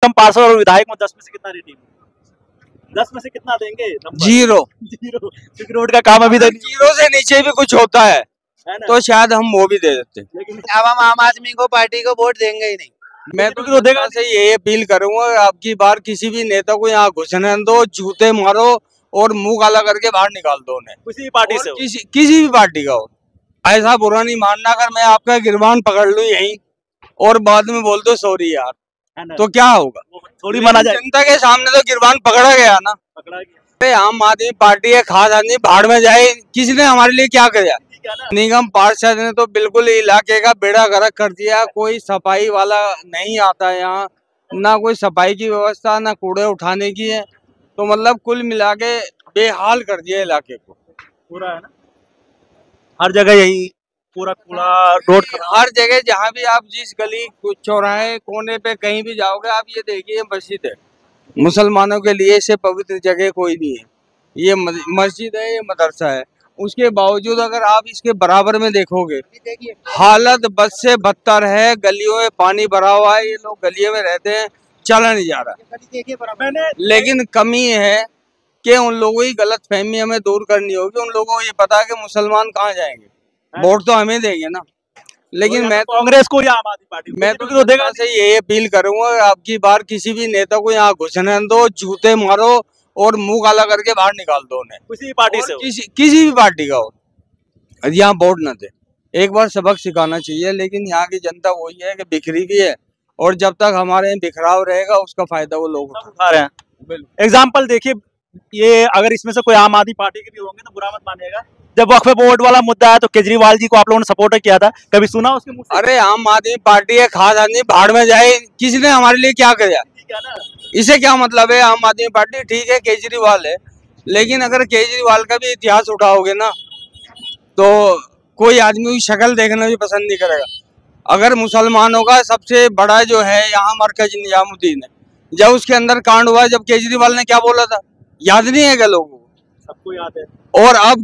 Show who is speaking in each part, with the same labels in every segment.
Speaker 1: हम पार्षद और विधायक में 10 में से कितना रेटिंग? 10 में से कितना देंगे नंबर?
Speaker 2: 0।
Speaker 1: क्योंकि रोड का काम अभी तक
Speaker 2: 0 से नीचे भी कुछ होता है तो शायद हम वो भी दे देते।
Speaker 1: लेकिन
Speaker 3: अब हम आम आदमी को पार्टी को वोट देंगे ही नहीं।
Speaker 2: मैं तो जनता से यही अपील करूंगा, आपकी बार किसी भी नेता को यहाँ घुसने दो, जूते मारो और मुंह काला करके बाहर निकाल दो उन्हें,
Speaker 1: किसी भी पार्टी
Speaker 2: और
Speaker 1: से हो।
Speaker 2: किसी भी पार्टी का हो। ऐसा बुरा नहीं मानना, अगर मैं आपका गिरबान पकड़ लूं यहीं और बाद में बोल दो सॉरी यार,
Speaker 1: है ना?
Speaker 2: तो क्या होगा?
Speaker 1: वो थोड़ी माना जाए।
Speaker 2: जनता के सामने तो गिरबान पकड़ा गया ना।
Speaker 1: पकड़ा गया।
Speaker 2: अरे आम आदमी पार्टी है, खास आदमी भाड़ में जाए, किसी ने हमारे लिए क्या किया?
Speaker 1: ठीक है ना?
Speaker 2: निगम पार्षद ने तो बिल्कुल इलाके का बेड़ा गर्क कर दिया। कोई सफाई वाला नहीं आता यहाँ, ना कोई सफाई की व्यवस्था, ना कूड़े उठाने की है। तो मतलब कुल मिला के बेहाल कर दिया इलाके को
Speaker 1: पूरा, है ना? हर जगह यही पूरा कूड़ा रोड
Speaker 2: हर जगह, जहाँ भी आप जिस गली चौराहे कोने पे कहीं भी जाओगे, आप ये देखिए मस्जिद है। मुसलमानों के लिए इससे पवित्र जगह कोई नहीं है। ये मस्जिद है, ये मदरसा है। उसके बावजूद अगर आप इसके बराबर में देखोगे, हालत बद से बदतर है। गलियों में पानी भरा हुआ है, ये लोग गलियों में रहते हैं, चला नहीं जा रहा। लेकिन कमी है कि उन लोगों की गलत फहमी हमें दूर करनी होगी। उन लोगों को ये पता है कि मुसलमान कहाँ जाएंगे, वोट तो हमें देंगे ना। लेकिन मैं
Speaker 1: कांग्रेस को या आम आदमी पार्टी
Speaker 2: मैं तो जनता से यही अपील करूंगा, आपकी बार किसी भी नेता को यहाँ घुसने दो, जूते मारो और मुंह काला करके बाहर निकाल दो उन्हें,
Speaker 1: किसी भी पार्टी से हो।
Speaker 2: किसी भी पार्टी का हो, यहाँ वोट न दे। एक बार सबक सिखाना चाहिए। लेकिन यहाँ की जनता वही है कि बिखरी भी है, और जब तक हमारे यहाँ बिखराव रहेगा उसका फायदा वो लोग
Speaker 1: उठा रहे हैं। एग्जाम्पल देखिए, ये अगर इसमें से कोई आम आदमी पार्टी के भी होंगे तो बुरा मत मानिएगा। जब वक्फ बोर्ड वाला मुद्दा है तो केजरीवाल जी को आप लोगों ने सपोर्ट किया था, कभी सुना उसके मुंह से?
Speaker 2: अरे आम आदमी पार्टी है, खास आदमी भाड़ में जाए, किसी ने हमारे लिए क्या किया?
Speaker 1: ठीक है ना?
Speaker 2: इसे क्या मतलब है? आम आदमी पार्टी ठीक है, केजरीवाल है, लेकिन अगर केजरीवाल का भी इतिहास उठाओगे ना तो कोई आदमी की शक्ल देखना भी पसंद नहीं करेगा। अगर मुसलमानों का सबसे बड़ा जो है यहाँ मरकज निजामुद्दीन है, जब उसके अंदर कांड हुआ, जब केजरीवाल ने क्या बोला था, याद नहीं है क्या लोगों को?
Speaker 1: सबको याद है।
Speaker 2: और अब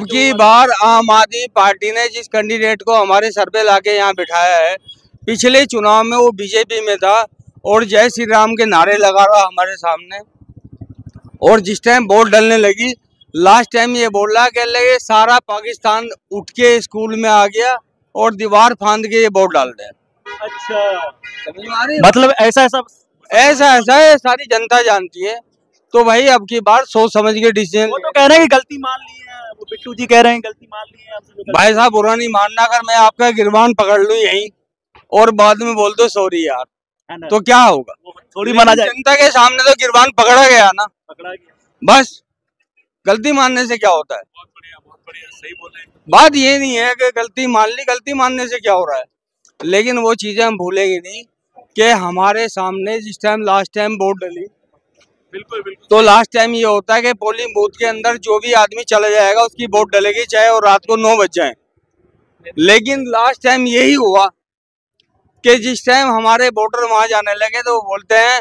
Speaker 2: की बार आम आदमी पार्टी ने जिस कैंडिडेट को हमारे सर पे लाके यहाँ बिठाया है, पिछले चुनाव में वो बीजेपी में था और जय श्री राम के नारे लगा रहा हमारे सामने, और जिस टाइम वोट डलने लगी लास्ट टाइम ये बोल रहा कि सारा पाकिस्तान उठ के स्कूल में आ गया और दीवार फांद के ये वोट डाल रहे हैं।
Speaker 1: अच्छा, मतलब ऐसा
Speaker 2: है, सारी जनता जानती है। तो भाई अब की बार सोच समझ के डिसीजन।
Speaker 1: वो तो कह रहे हैं कि गलती मान ली है, वो बिट्टू जी कह रहे हैं गलती मान ली है।
Speaker 2: भाई साहब बुरा नहीं मानना, अगर मैं आपका गिरबान पकड़ लूं यहीं और बाद में बोल दो सॉरी यार, तो क्या होगा?
Speaker 1: थोड़ी माना जाए।
Speaker 2: जनता के सामने तो गिरबान पकड़ा गया ना,
Speaker 1: पकड़ा गया।
Speaker 2: बस गलती मानने से क्या होता है?
Speaker 1: बहुत बढ़िया, सही बोल रहे हैं।
Speaker 2: बात ये नहीं है कि गलती मान ली, गलती मानने से क्या हो रहा है। लेकिन वो चीजें हम भूलेंगे नहीं कि हमारे सामने जिस टाइम लास्ट टाइम वोट डली,
Speaker 1: बिल्कुल बिल्कुल,
Speaker 2: तो लास्ट टाइम ये होता है कि पोलिंग बूथ के अंदर जो भी आदमी चला जाएगा उसकी वोट डलेगी, चाहे और रात को 9 बज जाए। लेकिन लास्ट टाइम यही हुआ कि जिस टाइम हमारे वोटर वहां जाने लगे तो वो बोलते हैं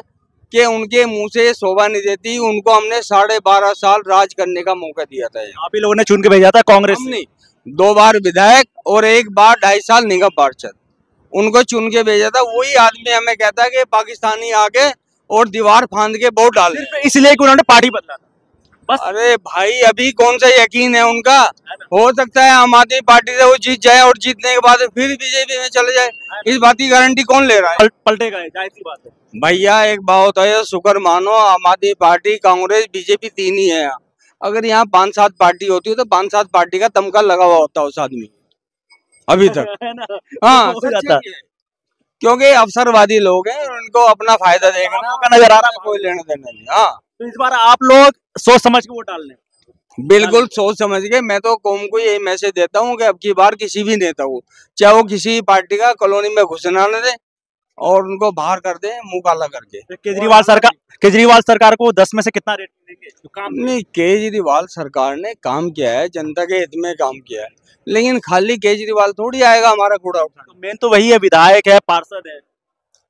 Speaker 2: कि उनके मुंह से शोभा नहीं देती, उनको हमने 12.5 साल राज करने का मौका दिया था।
Speaker 1: आप ही लोगों ने चुन के भेजा था, कांग्रेस
Speaker 2: नहीं, 2 बार विधायक और 1 बार 2.5 साल निगम पार्षद, उनको चुन के भेजा था। वही आदमी हमें कहता है कि पाकिस्तानी आके और दीवार फांद के वोट डाल,
Speaker 1: इसलिए कि उन्होंने पार्टी बदला था बस।
Speaker 2: अरे भाई अभी कौन सा यकीन है उनका? हो सकता है आम आदमी पार्टी से वो जीत जाए और जीतने के बाद फिर बीजेपी में चले जाए, इस बात की गारंटी कौन ले रहा है?
Speaker 1: पलटेगा, जाहिर सी बात है।
Speaker 2: भैया एक बात होता है, शुक्र मानो आम आदमी पार्टी, कांग्रेस, बीजेपी 3 ही है यहाँ। अगर यहाँ 5-7 पार्टी होती है तो 5-7 पार्टी का तमका लगा हुआ होता है उस आदमी अभी तक। हाँ, क्योंकि अवसरवादी लोग हैं, उनको अपना फायदा देखना
Speaker 1: नजर आ रहा है,
Speaker 2: कोई लेना देना नहीं। हाँ,
Speaker 1: तो इस बार आप लोग सोच समझ के वोट डाल लें।
Speaker 2: बिल्कुल सोच समझ के। मैं तो कौम को यही मैसेज देता हूँ कि अब की बार किसी भी नेता को, चाहे वो किसी पार्टी का, कॉलोनी में घुसना न दे और उनको बाहर कर दे मुंह काला करके।
Speaker 1: केजरीवाल सरकार को 10 में से कितना रेटिंग देंगे? तो काम
Speaker 2: नहीं, केजरीवाल सरकार ने काम किया है, जनता के हित में काम किया है, लेकिन खाली केजरीवाल थोड़ी आएगा हमारा कूड़ा उठाने।
Speaker 1: तो मेन तो वही है, विधायक है, पार्षद है।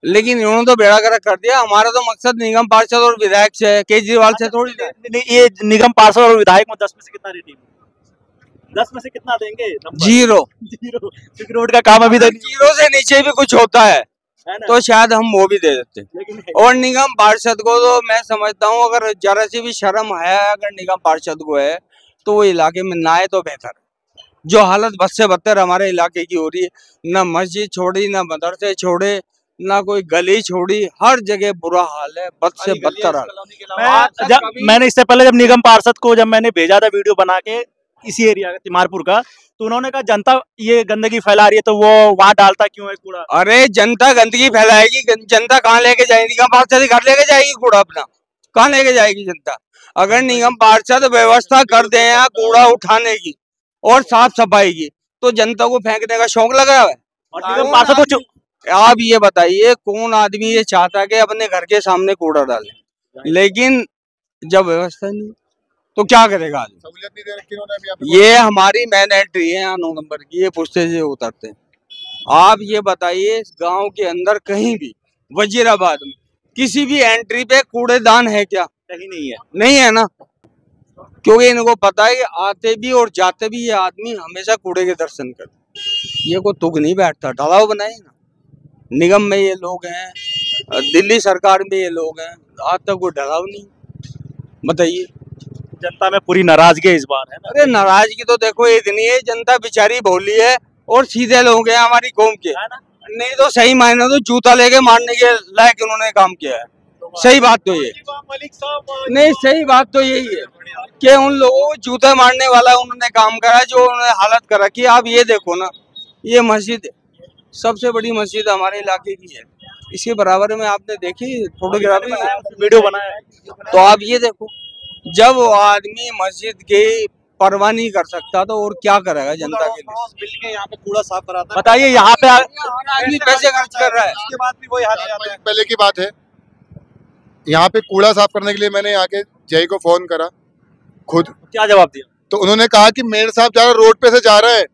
Speaker 2: लेकिन इन्होंने तो बेड़ा गर्क कर दिया। हमारा तो मकसद निगम पार्षद और विधायक से है, केजरीवाल से थोड़ी।
Speaker 1: ये निगम पार्षद और विधायक में 10 में से कितना रेटिंग? 10 में से कितना देंगे?
Speaker 2: 0।
Speaker 1: क्योंकि रोड का काम अभी तक
Speaker 2: 0 से नीचे भी कुछ होता है तो शायद हम वो भी दे देते। और निगम पार्षद को तो मैं समझता हूँ अगर जरा सी भी शर्म है अगर निगम पार्षद को है तो वो इलाके में ना आए तो बेहतर है। जो हालत बद से बदतर हमारे इलाके की हो रही है, ना मस्जिद छोड़ी, ना मदरसे छोड़े, ना कोई गली छोड़ी, हर जगह बुरा हाल है, बद से बदतर हाल।
Speaker 1: मैंने इससे पहले जब निगम पार्षद को जब मैंने भेजा था वीडियो बना के इसी एरिया का तिमारपुर का, तो उन्होंने कहा जनता ये गंदगी फैला रही है तो वो वहाँ डालता क्यों है कूड़ा।
Speaker 2: अरे जनता गंदगी फैलाएगी, जनता कहाँ लेके जाएगी? निगम पार्षद घर लेके जाएगी कूड़ा अपना? कहाँ लेके जाएगी जनता? अगर निगम पार्षद व्यवस्था कर दे यहाँ कूड़ा उठाने की और साफ सफाई की तो जनता को फेंकने का शौक लगा है।
Speaker 1: और निगम पार्षद को
Speaker 2: आप ये बताइए कौन आदमी ये चाहता है कि अपने घर के सामने कूड़ा डाले, लेकिन जब व्यवस्था नहीं तो क्या करेगा आदमी? ये हमारी मेन एंट्री है यहाँ 9 नंबर की, ये पुश्ते से उतरते हैं। आप ये बताइए गांव के अंदर कहीं भी वजीराबाद में किसी भी एंट्री पे कूड़ेदान है क्या?
Speaker 1: कहीं नहीं है।
Speaker 2: नहीं है ना, क्योंकि इनको पता है कि आते भी और जाते भी ये आदमी हमेशा कूड़े के दर्शन करते। ये को तुक नहीं बैठता, ढलाव बनाए ना। निगम में ये लोग हैं, दिल्ली सरकार में ये लोग हैं, आज तक कोई ढलाव नहीं। बताइए,
Speaker 1: जनता में पूरी नाराजगी इस बार है ना?
Speaker 2: अरे नाराजगी तो देखो इतनी है, जनता बेचारी भोली है और सीधे लोग हैं हमारी कौम के, नहीं तो सही मायने तो जूता लेके मारने के लायक उन्होंने काम किया है। सही बात तो ये नहीं, सही बात तो यही है कि उन लोगों को जूता मारने वाला उन्होंने काम करा जो उन्होंने हालत कर रखी है। आप ये देखो ना, ये मस्जिद सबसे बड़ी मस्जिद हमारे इलाके की है, इसके बराबर में आपने देखी फोटोग्राफी
Speaker 1: वीडियो बनाया,
Speaker 2: तो आप ये देखो जब वो आदमी मस्जिद की परवाह नहीं कर सकता तो और क्या करेगा जनता के लिए?
Speaker 3: मिलके यहाँ पे कूड़ा साफ कराता है।
Speaker 1: बताइए यहाँ पे
Speaker 2: आदमी पैसे खर्च कर रहा है,
Speaker 3: उसके बाद भी वही हाल हो जाता है।
Speaker 4: पहले की बात है, यहाँ पे कूड़ा साफ करने के लिए मैंने यहाँ के जेई को फोन करा खुद।
Speaker 1: क्या जवाब दिया?
Speaker 4: तो उन्होंने कहा कि मेयर साहब जा रहे रोड पे से जा रहे हैं,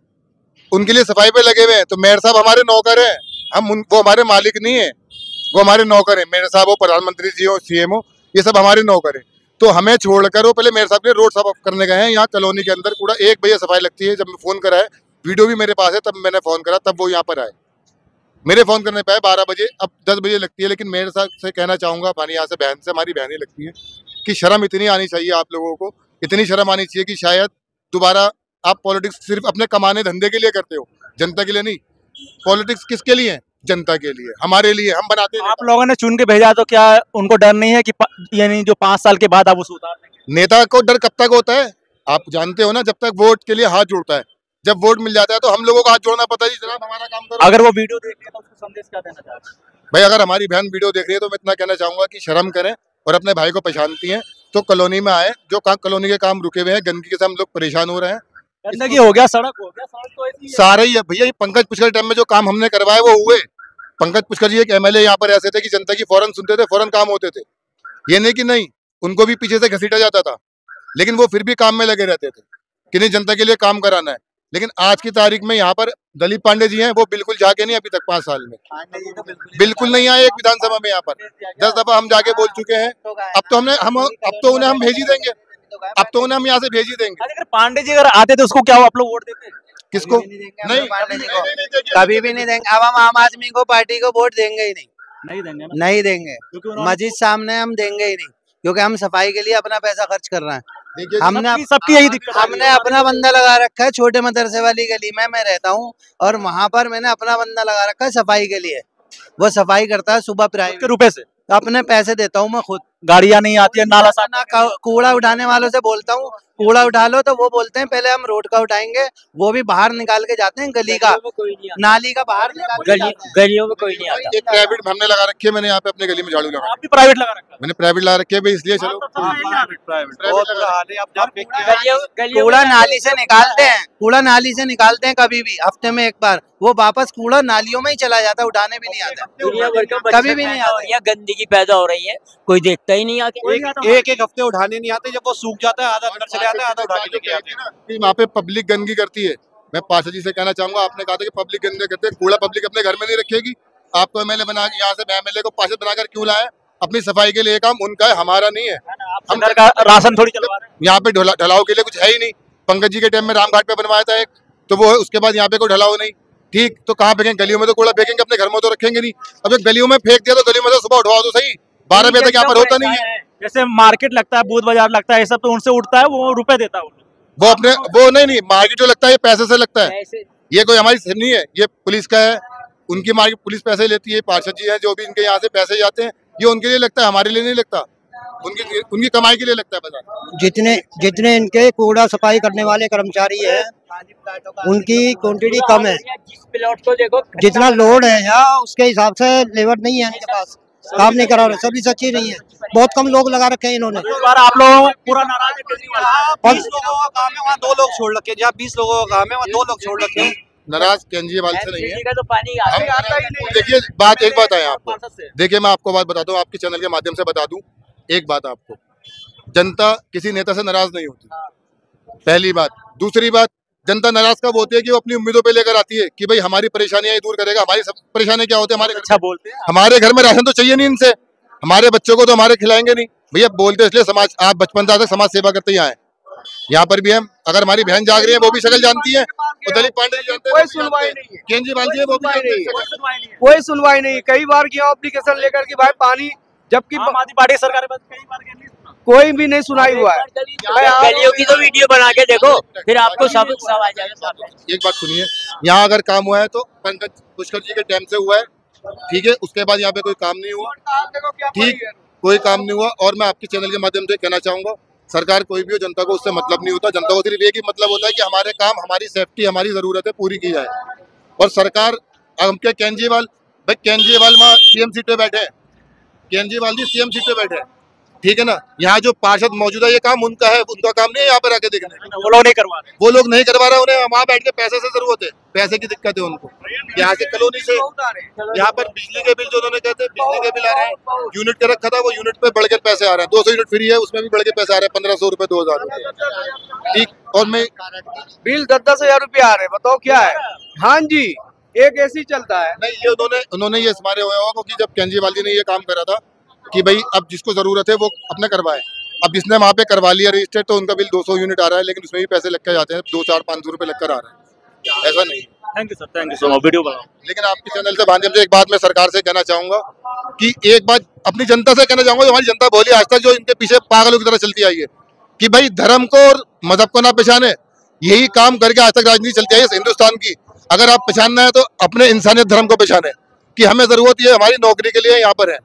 Speaker 4: उनके लिए सफाई पे लगे हुए हैं। तो मेयर साहब हमारे नौकर हैं, वो हमारे मालिक नहीं है, वो हमारे नौकर हैं। मेयर साहब हो, प्रधानमंत्री जी हो, सीएम हो, ये सब हमारे नौकर हैं। तो हमें छोड़कर वो पहले मेयर साहब के रोड साफ करने गए हैं। यहाँ कॉलोनी के अंदर कूड़ा 1 बजे सफाई लगती है। जब मैं फोन करा है, वीडियो भी मेरे पास है, तब मैंने फोन करा, तब वो यहाँ पर आए। मेरे फोन करने पे 12 बजे, अब 10 बजे लगती है। लेकिन मेरे साथ से कहना चाहूँगा, हमारी यहाँ से बहन से, हमारी बहनें लगती हैं, कि शर्म इतनी आनी चाहिए आप लोगों को, इतनी शर्म आनी चाहिए कि शायद दोबारा आप पॉलिटिक्स सिर्फ अपने कमाने धंधे के लिए करते हो, जनता के लिए नहीं। पॉलिटिक्स किसके लिए है? जनता के लिए, हमारे लिए। हम बनाते हैं।
Speaker 1: आप लोगों ने चुन के भेजा तो क्या उनको डर नहीं है कि यानी जो 5 साल के बाद आप उसे उतार देंगे?
Speaker 4: नेता को डर कब तक होता है? आप जानते हो ना, जब तक वोट के लिए हाथ जोड़ता है, जब वोट मिल जाता है तो हम लोगों को हाथ जोड़ना पता है जी, जनाब हमारा काम करो।
Speaker 1: अगर वो वीडियो देख रहे हैं तो उसको संदेश क्या देना चाहते हैं?
Speaker 4: भाई अगर हमारी बहन वीडियो देख रही है तो मैं इतना कहना चाहूंगा कि शर्म करें और अपने भाई को पहचानती हैं तो कॉलोनी में आए। जो कॉलोनी के काम रुके हुए हैं, गंदगी से हम लोग परेशान हो रहे हैं।
Speaker 1: गंदगी हो गया, सड़क हो गया, सड़क तो ऐसी है।
Speaker 4: सारे ही है भैया। ये पंकज पुष्कर टाइम में जो काम हमने करवाए वो हुए। पंकज पुष्कर जी एक एमएलए यहाँ पर ऐसे थे कि जनता की फौरन सुनते थे, फौरन काम होते थे। ये नहीं कि नहीं, उनको भी पीछे से घसीटा जाता था, लेकिन वो फिर भी काम में लगे रहते थे कि नहीं जनता के लिए काम कराना है। लेकिन आज की तारीख में यहाँ पर दलीप पांडे जी हैं, वो बिल्कुल जाके नहीं अभी तक 5 साल में बिल्कुल नहीं आए एक विधानसभा में। यहाँ पर 10 दफा हम जाके बोल चुके हैं। अब तो उन्हें हम भेज ही देंगे, अब तो उन्हें हम यहाँ से भेज ही देंगे।
Speaker 1: अगर पांडे जी अगर आते तो उसको क्या आप लोग वोट देते?
Speaker 4: किसको?
Speaker 3: नहीं, कभी भी नहीं देंगे। अब हम आम आदमी को, पार्टी को वोट देंगे ही नहीं।
Speaker 1: नहीं देंगे ना?
Speaker 3: नहीं देंगे। मस्जिद सामने हम देंगे ही नहीं, क्योंकि हम सफाई के लिए अपना पैसा खर्च कर रहे हैं। हमने
Speaker 1: सबकी यही दिक्कत,
Speaker 3: हमने अपना बंदा लगा रखा है। छोटे मदरसे वाली गली में मैं रहता हूँ और वहाँ पर मैंने अपना बंदा लगा रखा है सफाई के लिए। वो सफाई करता है सुबह प्राइवेट
Speaker 1: रुपए से,
Speaker 3: अपने पैसे देता हूँ मैं खुद।
Speaker 1: गाड़ियाँ नहीं आती है, नाला साफ।
Speaker 3: ना कूड़ा उठाने वालों से बोलता हूँ कूड़ा उठा लो, तो वो बोलते हैं पहले हम रोड का उठाएंगे। वो भी बाहर निकाल के जाते हैं, गली का, नाली का बाहर निकाल के जाते हैं।
Speaker 5: गलियों में कोई नहीं आता।
Speaker 4: एक प्राइवेट हमने लगा रखी है, मैंने यहाँ पे अपनी गली में झाड़ू लगा।
Speaker 1: आप भी प्राइवेट लगा रखा है?
Speaker 4: मैंने प्राइवेट लगा रखी है भाई, इसलिए चलो
Speaker 3: कूड़ा नाली से निकालते हैं, कूड़ा नाली से निकालते हैं कभी भी, हफ्ते में एक बार। वो वापस कूड़ा नालियों में ही चला जाता है, उठाने भी नहीं आता,
Speaker 5: दुनिया भर के
Speaker 3: कभी भी नहीं आता।
Speaker 5: यहाँ गंदगी पैदा हो रही है, कोई देखता ही नहीं आके।
Speaker 3: एक हफ्ते उठाने नहीं आते, जब वो सूख जाता है आधा अंदर चले आता है, आधा उठा के लेके आते हैं।
Speaker 4: वहाँ पे पब्लिक गंदगी करती है। मैं पार्षद जी से कहना चाहूंगा, आपने कहा था कि पब्लिक गंदगी करते हैं, कूड़ा पब्लिक अपने घर में नहीं रखेगी। आपको एमएलए बना के यहाँ से एमएलए को पार्षद बनाकर क्यों लाए? अपनी सफाई के लिए काम उनका है, हमारा नहीं है।
Speaker 1: हम घर का राशन थोड़ी चलवा रहे हैं।
Speaker 4: यहाँ पे ढलाव के लिए कुछ है ही नहीं। पंकज जी के टाइम में रामघाट पे बनवाया था एक, तो वो उसके बाद यहाँ पे कोई ढलाव नहीं। ठीक, तो कहाँ फेंकेंगे? गलियों में तो कूड़ा फेंकेंगे, अपने घर में तो रखेंगे नहीं। अब जब गलियों में फेंक दिया तो गलियों में से सुबह उठवाओ तो सही, 12 बजे तक यहाँ पर होता नहीं है।
Speaker 1: जैसे मार्केट लगता है, बूथ बाजार लगता है, ये सब तो उनसे उठता है, वो रुपए देता है
Speaker 4: वो अपने, वो नहीं मार्केट जो लगता है ये पैसे से लगता है, ये कोई हमारी सिर्फ नहीं है, ये पुलिस का है, उनकी मार्केट पुलिस पैसे लेती है, पार्षद जी है जो भी इनके यहाँ से पैसे जाते हैं, ये उनके लिए लगता है, हमारे लिए नहीं लगता, उनकी कमाई के लिए लगता है बाजार।
Speaker 6: जितने इनके कूड़ा सफाई करने वाले कर्मचारी हैं, उनकी क्वांटिटी कम है।
Speaker 5: जिस प्लॉट को देखो,
Speaker 6: जितना लोड है यहाँ उसके हिसाब से लेबर नहीं है इनके पास, काम नहीं करा रहे, सभी सच्ची नहीं है, बहुत कम लोग लगा रखे हैं इन्होंने।
Speaker 1: इस बार आप लोग पूरा नाराज है केजरीवाल?
Speaker 3: 20 लोगों का काम है, वहाँ 2 लोग छोड़ रखे, जहाँ 20 लोगों का काम है वहाँ 2 लोग छोड़ रखे हैं।
Speaker 4: नाराज केजरीवाल से नहीं है,
Speaker 5: का तो पानी आता ही नहीं।
Speaker 4: देखिए एक बात है आपको, देखिए मैं आपको बात बताता हूँ, आपके चैनल के माध्यम से बता दूं एक बात आपको, जनता किसी नेता से नाराज नहीं होती, पहली बात। दूसरी बात, जनता नाराज कब होती है कि वो अपनी उम्मीदों पे लेकर आती है कि भाई हमारी परेशानियां दूर करेगा। हमारी सब परेशानियां क्या होती है? हमारे
Speaker 1: अच्छा बोलते हैं,
Speaker 4: हमारे घर में राशन तो चाहिए नहीं इनसे, हमारे बच्चों को तो हमारे खिलाएंगे नहीं भैया। बोलते इसलिए समाज, आप बचपन से समाज सेवा करते ही आए, यहाँ पर भी हम, अगर हमारी बहन जाग रही है वो भी शक्ल जानती है, तो दलीप पांडे जी जानते हैं,
Speaker 2: कोई सुनवाई नहीं है,
Speaker 4: केजरीवाल जी वो भी
Speaker 2: कोई सुनवाई नहीं। कई बार किया एप्लीकेशन लेकर कि भाई पानी, जबकि
Speaker 1: आम आदमी पार्टी सरकार कई बार कह,
Speaker 2: कोई भी नहीं सुनाई हुआ है।
Speaker 5: गलियों की तो वीडियो बना के देखो, फिर आपको सब आ जाएगा।
Speaker 4: एक बात सुनिए, यहाँ अगर काम हुआ है तो पंकज पुष्कर जी के टाइम से हुआ है, ठीक है, उसके बाद यहाँ पे कोई काम नहीं हुआ, ठीक, कोई काम नहीं हुआ। और मैं आपके चैनल के माध्यम से कहना चाहूंगा, सरकार कोई भी हो, जनता को उससे मतलब नहीं होता, जनता को सिर्फ एक ही मतलब होता है कि हमारे काम, हमारी सेफ्टी, हमारी जरूरत है पूरी की जाए। और सरकार, हम क्या केजरीवाल, भाई केजरीवाल वहाँ सीएम सीट पे बैठे हैं, केजरीवाल जी सीएम सीट पे बैठे हैं, ठीक है ना। यहाँ जो पार्षद मौजूदा, ये काम उनका है, उनका काम नहीं है यहाँ पर आके देखने,
Speaker 1: वो लोग नहीं करवा रहे,
Speaker 4: वो लोग नहीं करवा रहे, उन्हें वहाँ बैठ के पैसे से जरूरत है, पैसे की दिक्कत है उनको। यहाँ से कॉलोनी से यहाँ पर बिजली के बिल जो उन्होंने कहते हैं, बिजली के बिल आ रहे हैं, यूनिट का रखा था, वो यूनिट पे बढ़ के पैसे आ रहे हैं, 200 यूनिट फ्री है, उसमें भी बढ़ के पैसे आ रहे हैं, 1500 रुपए, 2000 रुपए, ठीक। और मैं
Speaker 2: बिल 10-10 हजार रुपया आ रहे, बताओ क्या है? हाँ जी, एक ऐसी चलता है।
Speaker 4: नहीं, ये उन्होंने ये स्मारे हुए होगा क्योंकि जब केजरीवाल जी ने ये काम करा था कि भाई अब जिसको जरूरत है वो अपने करवाए, अब जिसने वहाँ पे करवा लिया रजिस्टर, तो उनका बिल 200 यूनिट आ रहा है, लेकिन उसमें भी पैसे लग के जाते हैं, 200-500 रुपए लग कर आ रहे हैं, ऐसा नहीं।
Speaker 1: Thank you sir, thank you so much, video बनाओ।
Speaker 4: लेकिन आपके चैनल से माध्यम से एक बात मैं सरकार से कहना चाहूंगा कि एक बात अपनी जनता से कहना चाहूंगा, हमारी जनता बोली आज तक जो इनके पीछे पागलों की तरह चलती आई है कि भाई धर्म को और मजहब को ना पहचाने, यही काम करके आज तक राजनीति चलती आई है हिंदुस्तान की। अगर आप पहचानना है तो अपने इंसानियत धर्म को पहचाने कि हमें जरूरत ये हमारी नौकरी के लिए यहाँ पर है।